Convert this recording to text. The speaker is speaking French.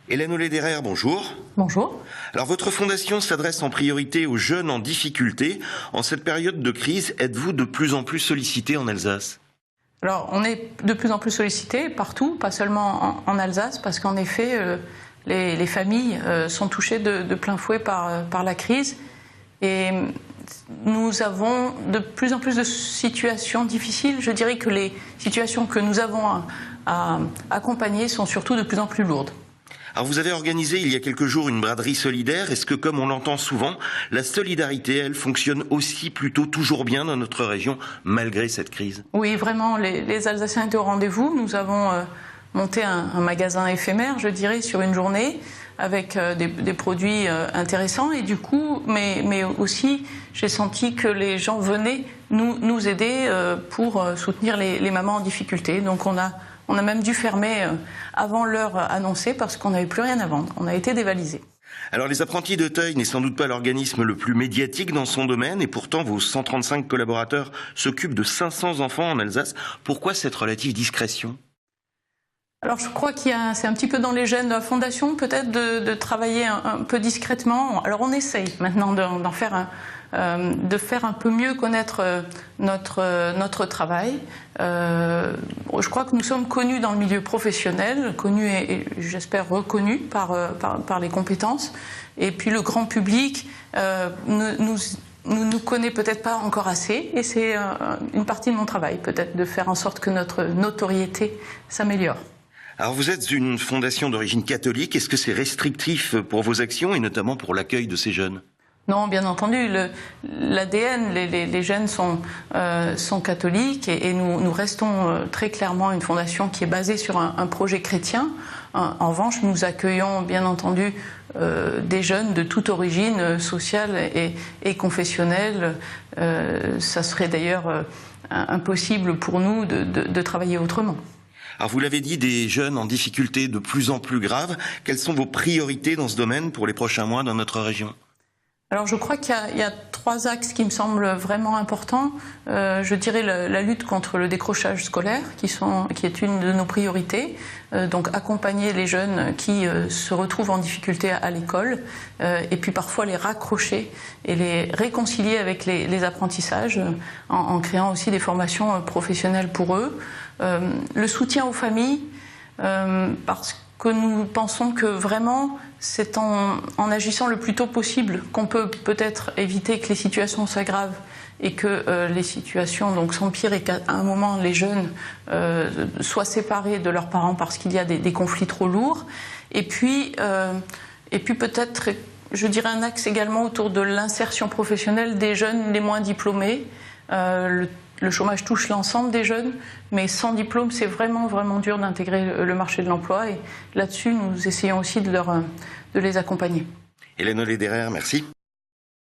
Hélène Lederer, bonjour. Bonjour. Alors votre fondation s'adresse en priorité aux jeunes en difficulté. En cette période de crise, êtes-vous de plus en plus sollicité en Alsace? Alors on est de plus en plus sollicité partout, pas seulement en Alsace, parce qu'en effet les familles sont touchées de plein fouet par la crise. Et nous avons de plus en plus de situations difficiles. Je dirais que les situations que nous avons à accompagner sont surtout de plus en plus lourdes. Alors vous avez organisé il y a quelques jours une braderie solidaire. Est-ce que, comme on l'entend souvent, la solidarité, elle, fonctionne aussi plutôt toujours bien dans notre région, malgré cette crise? Oui, vraiment, les Alsaciens étaient au rendez-vous. Nous avons monté un magasin éphémère, je dirais, sur une journée, avec des produits intéressants. Et du coup, mais aussi, j'ai senti que les gens venaient nous aider pour soutenir les mamans en difficulté. Donc on a même dû fermer avant l'heure annoncée parce qu'on n'avait plus rien à vendre. On a été dévalisés. Alors les apprentis d'Auteuil n'est sans doute pas l'organisme le plus médiatique dans son domaine et pourtant vos 135 collaborateurs s'occupent de 500 enfants en Alsace. Pourquoi cette relative discrétion ? Alors je crois c'est un petit peu dans les gènes de la Fondation peut-être de travailler un peu discrètement. Alors on essaye maintenant de faire un peu mieux connaître notre travail. Je crois que nous sommes connus dans le milieu professionnel, connus et j'espère reconnus par les compétences. Et puis le grand public nous connaît peut-être pas encore assez. Et c'est une partie de mon travail, peut-être, de faire en sorte que notre notoriété s'améliore. Alors vous êtes une fondation d'origine catholique. Est-ce que c'est restrictif pour vos actions et notamment pour l'accueil de ces jeunes ? Non, bien entendu, l'ADN, les jeunes sont catholiques et nous restons très clairement une fondation qui est basée sur un projet chrétien. En revanche, nous accueillons bien entendu des jeunes de toute origine sociale et confessionnelle. Ça serait d'ailleurs impossible pour nous de travailler autrement. Alors vous l'avez dit, des jeunes en difficulté de plus en plus grave. Quelles sont vos priorités dans ce domaine pour les prochains mois dans notre région ? Alors je crois qu'il y a trois axes qui me semblent vraiment importants. Je dirais la lutte contre le décrochage scolaire, qui est une de nos priorités. Donc accompagner les jeunes qui se retrouvent en difficulté à l'école, et puis parfois les raccrocher et les réconcilier avec les apprentissages, en créant aussi des formations professionnelles pour eux. Le soutien aux familles, parce que nous pensons que vraiment c'est en agissant le plus tôt possible qu'on peut peut-être éviter que les situations s'aggravent et que les situations donc s'empirent et qu'à un moment les jeunes soient séparés de leurs parents parce qu'il y a des conflits trop lourds. Et puis peut-être, je dirais, un axe également autour de l'insertion professionnelle des jeunes les moins diplômés. Le chômage touche l'ensemble des jeunes, mais sans diplôme, c'est vraiment, vraiment dur d'intégrer le marché de l'emploi. Et là-dessus, nous essayons aussi de les accompagner. Hélène Lederer, merci.